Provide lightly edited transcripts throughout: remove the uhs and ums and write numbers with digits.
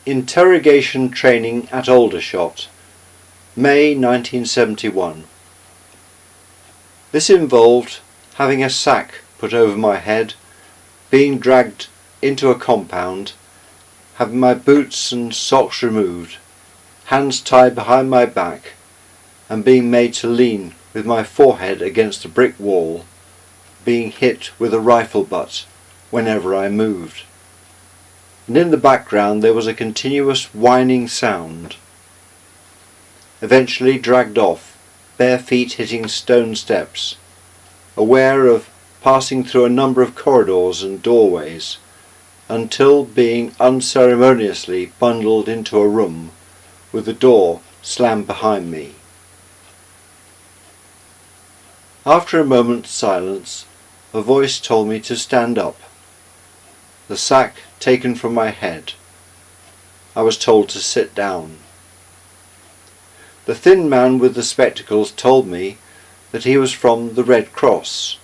Interrogation training at Aldershot, May 1971. This involved having a sack put over my head, being dragged into a compound, having my boots and socks removed, hands tied behind my back, and being made to lean with my forehead against a brick wall, being hit with a rifle butt whenever I moved. And in the background there was a continuous whining sound. Eventually dragged off, bare feet hitting stone steps, aware of passing through a number of corridors and doorways, until being unceremoniously bundled into a room with the door slammed behind me. After a moment's silence, a voice told me to stand up. The sack taken from my head. I was told to sit down. The thin man with the spectacles told me that he was from the Red Cross.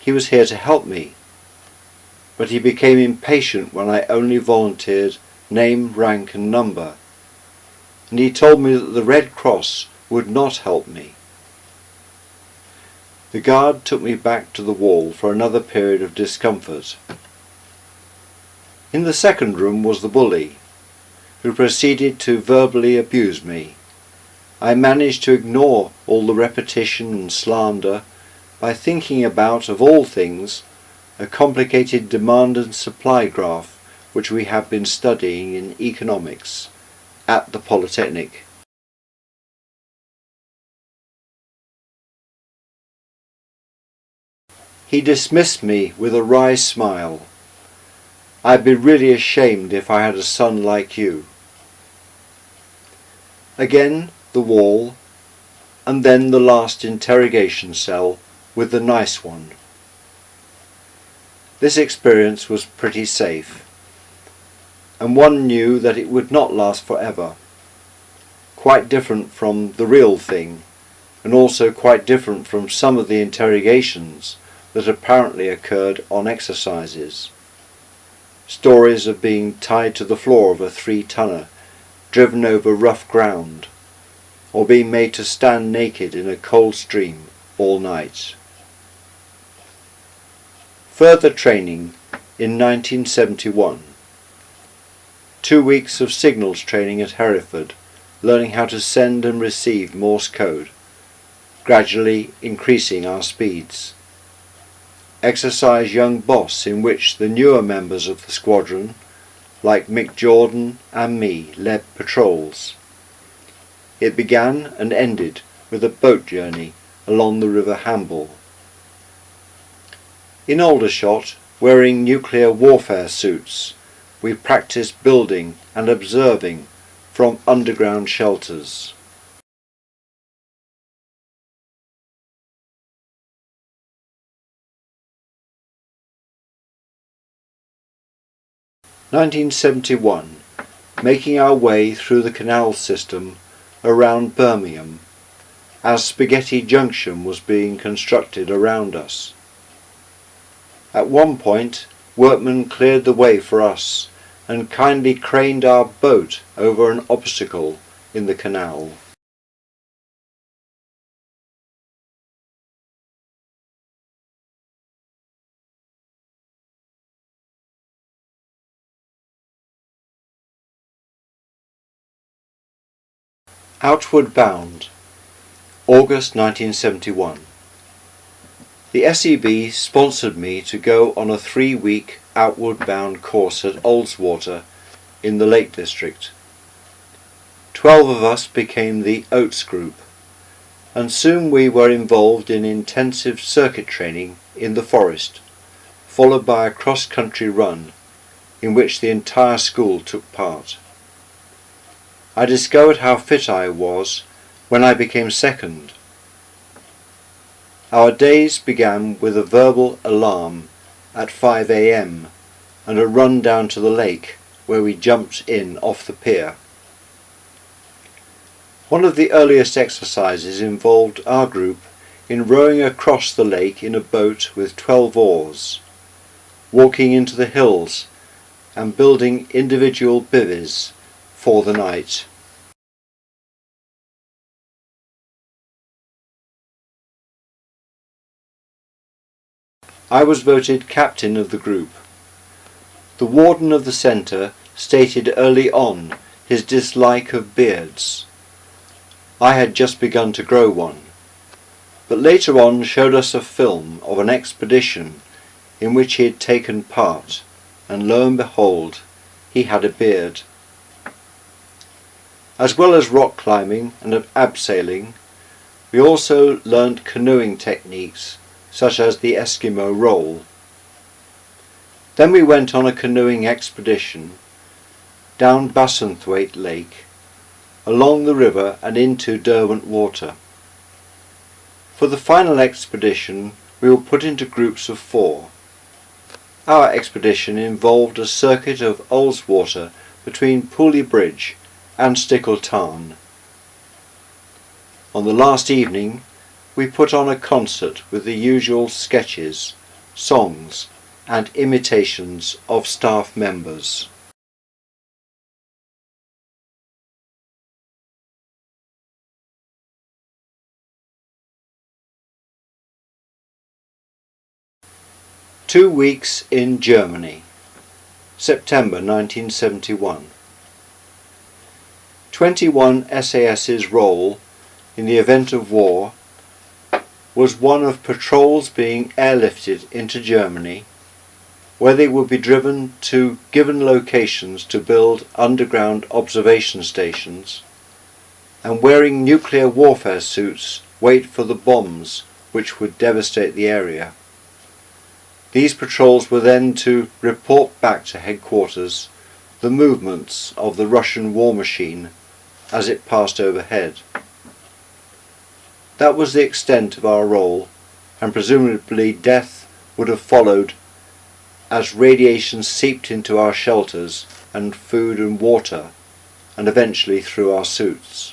He was here to help me, but he became impatient when I only volunteered name, rank and number, and he told me that the Red Cross would not help me. The guard took me back to the wall for another period of discomfort. In the second room was the bully, who proceeded to verbally abuse me. I managed to ignore all the repetition and slander by thinking about, of all things, a complicated demand and supply graph which we have been studying in economics at the Polytechnic. He dismissed me with a wry smile. I'd be really ashamed if I had a son like you. Again the wall, and then the last interrogation cell with the nice one. This experience was pretty safe, and one knew that it would not last forever. Quite different from the real thing, and also quite different from some of the interrogations that apparently occurred on exercises. Stories of being tied to the floor of a 3-tonner, driven over rough ground, or being made to stand naked in a cold stream all night. Further training in 1971. 2 weeks of signals training at Hereford, learning how to send and receive Morse code, gradually increasing our speeds. Exercise Young Boss, in which the newer members of the squadron, like Mick Jordan and me, led patrols. It began and ended with a boat journey along the River Hamble. In Aldershot, wearing nuclear warfare suits, we practiced building and observing from underground shelters. (1971) Making our way through the canal system around Birmingham, as Spaghetti Junction was being constructed around us. At one point, workmen cleared the way for us and kindly craned our boat over an obstacle in the canal. Outward Bound, August 1971. The SEB sponsored me to go on a 3-week outward bound course at Ullswater in the Lake District. 12 of us became the Oats group, and soon we were involved in intensive circuit training in the forest, followed by a cross-country run in which the entire school took part. I discovered how fit I was when I became second. Our days began with a verbal alarm at 5 a.m. and a run down to the lake where we jumped in off the pier. One of the earliest exercises involved our group in rowing across the lake in a boat with 12 oars, walking into the hills and building individual bivvies for the night. I was voted captain of the group. The warden of the centre stated early on his dislike of beards. I had just begun to grow one, but later on showed us a film of an expedition in which he had taken part, and lo and behold, he had a beard. As well as rock climbing and abseiling, we also learnt canoeing techniques such as the Eskimo roll. Then we went on a canoeing expedition down Bassenthwaite Lake, along the river and into Derwent Water. For the final expedition we were put into groups of 4. Our expedition involved a circuit of Ullswater between Pooley Bridge and Stickle Tarn. On the last evening we put on a concert with the usual sketches, songs and imitations of staff members. Two weeks in Germany, September 1971. 21 SAS's role in the event of war was one of patrols being airlifted into Germany, where they would be driven to given locations to build underground observation stations, and wearing nuclear warfare suits wait for the bombs which would devastate the area. These patrols were then to report back to headquarters the movements of the Russian war machine as it passed overhead. That was the extent of our role, and presumably death would have followed as radiation seeped into our shelters and food and water, and eventually through our suits.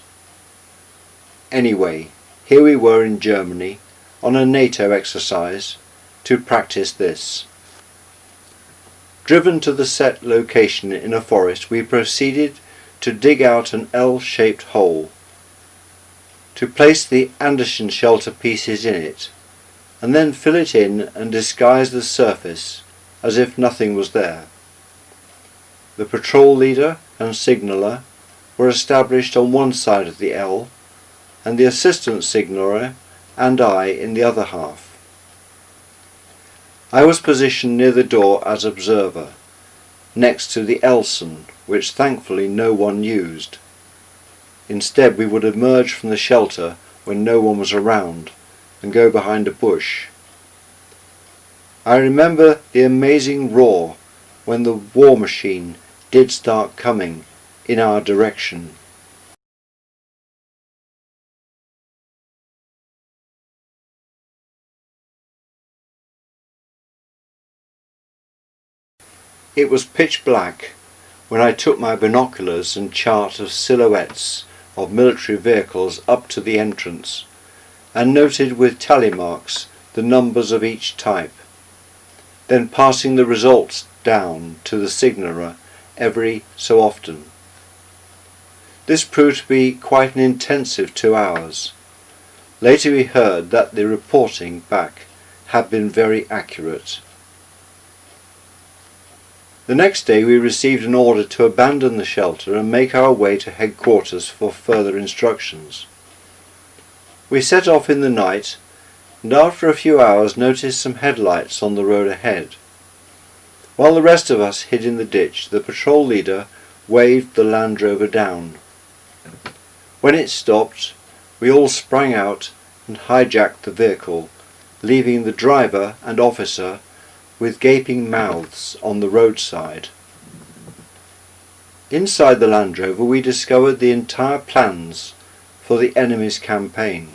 Anyway, here we were in Germany on a NATO exercise to practice this. Driven to the set location in a forest, we proceeded to dig out an L-shaped hole, to place the Anderson shelter pieces in it, and then fill it in and disguise the surface as if nothing was there. The patrol leader and signaller were established on one side of the L, and the assistant signaller and I in the other half. I was positioned near the door as observer, next to the Elson, which thankfully no one used. Instead, we would emerge from the shelter when no one was around and go behind a bush. I remember the amazing roar when the war machine did start coming in our direction. It was pitch black when I took my binoculars and chart of silhouettes of military vehicles up to the entrance, and noted with tally marks the numbers of each type, then passing the results down to the signaller every so often. This proved to be quite an intensive 2 hours. Later we heard that the reporting back had been very accurate. The next day we received an order to abandon the shelter and make our way to headquarters for further instructions. We set off in the night, and after a few hours noticed some headlights on the road ahead. While the rest of us hid in the ditch, the patrol leader waved the Land Rover down. When it stopped, we all sprang out and hijacked the vehicle, leaving the driver and officer with gaping mouths on the roadside. Inside the Land Rover we discovered the entire plans for the enemy's campaign.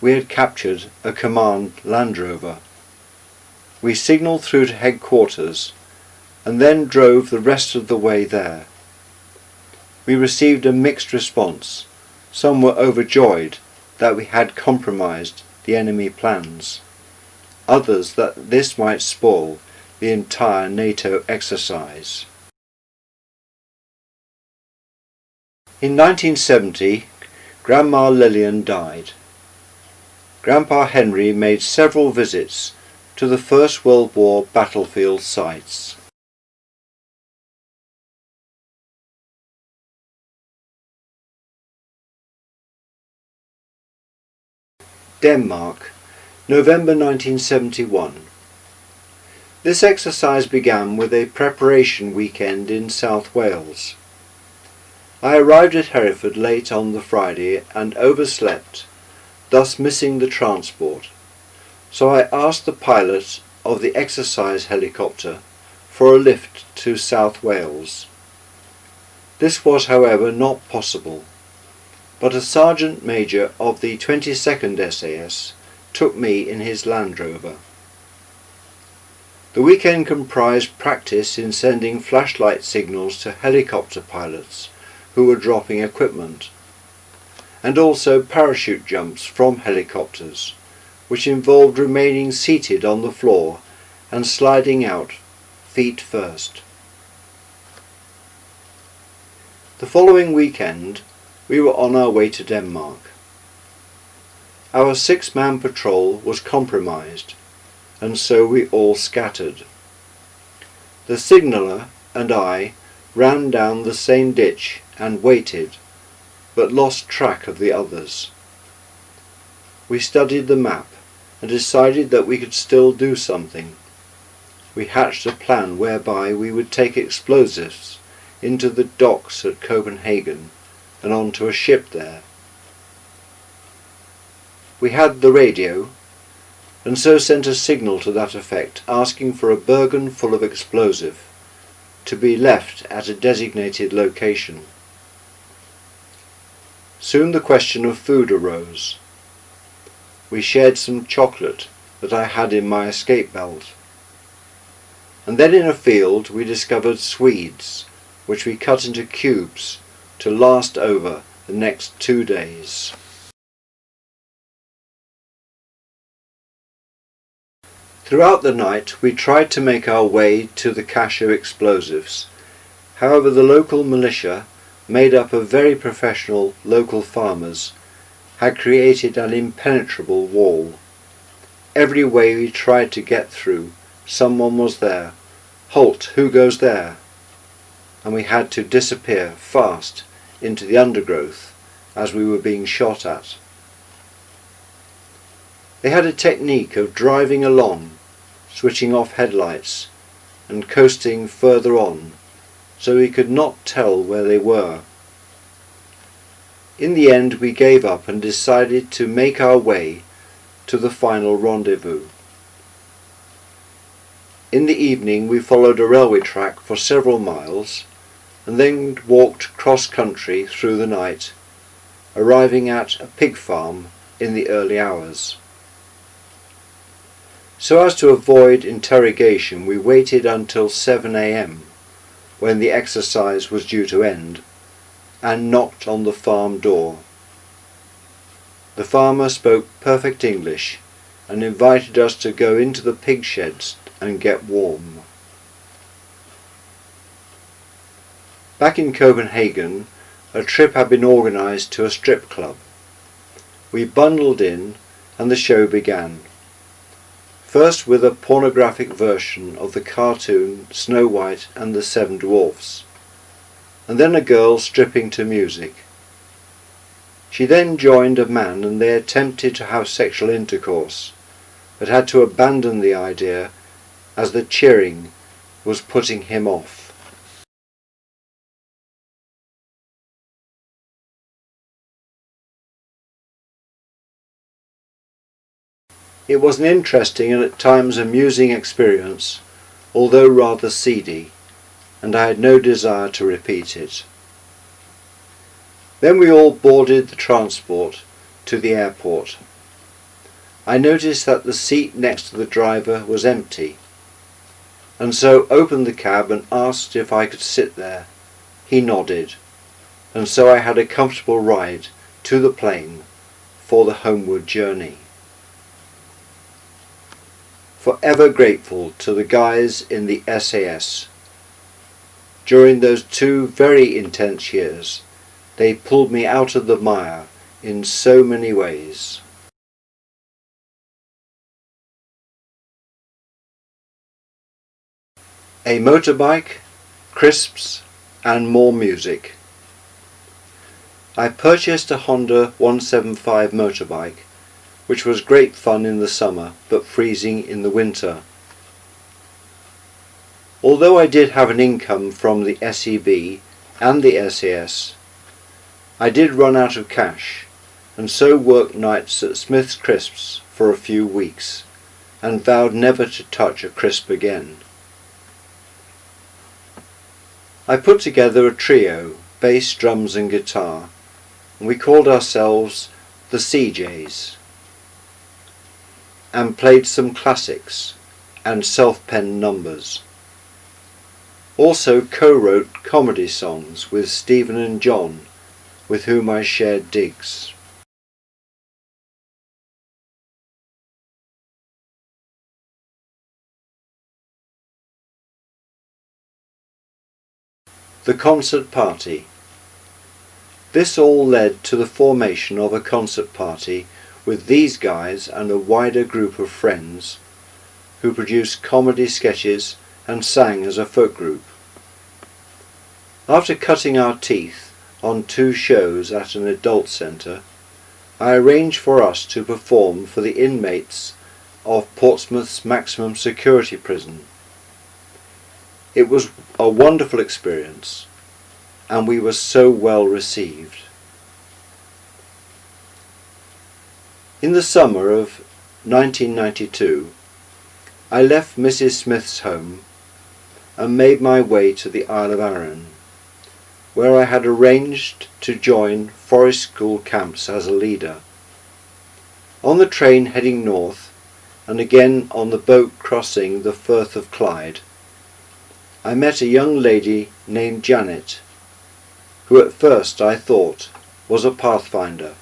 We had captured a command Land Rover. We signalled through to headquarters and then drove the rest of the way there. We received a mixed response. Some were overjoyed that we had compromised the enemy plans. Others that this might spoil the entire NATO exercise. In 1970, Grandma Lillian died. Grandpa Henry made several visits to the First World War battlefield sites. Denmark, November 1971. This exercise began with a preparation weekend in South Wales. I arrived at Hereford late on the Friday and overslept, thus missing the transport, so I asked the pilot of the exercise helicopter for a lift to South Wales. This was, however, not possible, but a sergeant major of the 22nd SAS took me in his Land Rover. The weekend comprised practice in sending flashlight signals to helicopter pilots who were dropping equipment, and also parachute jumps from helicopters, which involved remaining seated on the floor and sliding out feet first. The following weekend we were on our way to Denmark. Our 6-man patrol was compromised, and so we all scattered. The signaller and I ran down the same ditch and waited, but lost track of the others. We studied the map and decided that we could still do something. We hatched a plan whereby we would take explosives into the docks at Copenhagen and onto a ship there. We had the radio, and so sent a signal to that effect, asking for a burgan full of explosive to be left at a designated location. Soon the question of food arose. We shared some chocolate that I had in my escape belt. And then in a field we discovered swedes, which we cut into cubes to last over the next 2 days. Throughout the night we tried to make our way to the cache of explosives. However, the local militia, made up of very professional local farmers, had created an impenetrable wall. Every way we tried to get through, someone was there. "Halt, who goes there?" And we had to disappear fast into the undergrowth as we were being shot at. They had a technique of driving along, switching off headlights and coasting further on, so we could not tell where they were. In the end we gave up and decided to make our way to the final rendezvous. In the evening we followed a railway track for several miles and then walked cross-country through the night, arriving at a pig farm in the early hours. So as to avoid interrogation, we waited until 7 a.m, when the exercise was due to end, and knocked on the farm door. The farmer spoke perfect English and invited us to go into the pig sheds and get warm. Back in Copenhagen, a trip had been organised to a strip club. We bundled in and the show began. First with a pornographic version of the cartoon Snow White and the Seven Dwarfs, and then a girl stripping to music. She then joined a man and they attempted to have sexual intercourse, but had to abandon the idea as the cheering was putting him off. It was an interesting and at times amusing experience, although rather seedy, and I had no desire to repeat it. Then we all boarded the transport to the airport. I noticed that the seat next to the driver was empty, and so opened the cab and asked if I could sit there. He nodded, and so I had a comfortable ride to the plane for the homeward journey. forever grateful to the guys in the SAS. During those 2 very intense years, they pulled me out of the mire in so many ways. A motorbike, crisps, and more music. I purchased a Honda 175 motorbike, which was great fun in the summer but freezing in the winter. Although I did have an income from the SEB and the SAS, I did run out of cash, and so worked nights at Smith's Crisps for a few weeks, and vowed never to touch a crisp again. I put together a trio, bass, drums and guitar, and we called ourselves the CJs, and played some classics and self-penned numbers. Also co-wrote comedy songs with Stephen and John, with whom I shared digs. The concert party. This all led to the formation of a concert party with these guys and a wider group of friends who produced comedy sketches and sang as a folk group. After cutting our teeth on 2 shows at an adult centre, I arranged for us to perform for the inmates of Portsmouth's maximum security prison. It was a wonderful experience, and we were so well received. In the summer of 1992, I left Mrs. Smith's home and made my way to the Isle of Arran, where I had arranged to join Forest School camps as a leader. On the train heading north, and again on the boat crossing the Firth of Clyde, I met a young lady named Janet, who at first I thought was a pathfinder.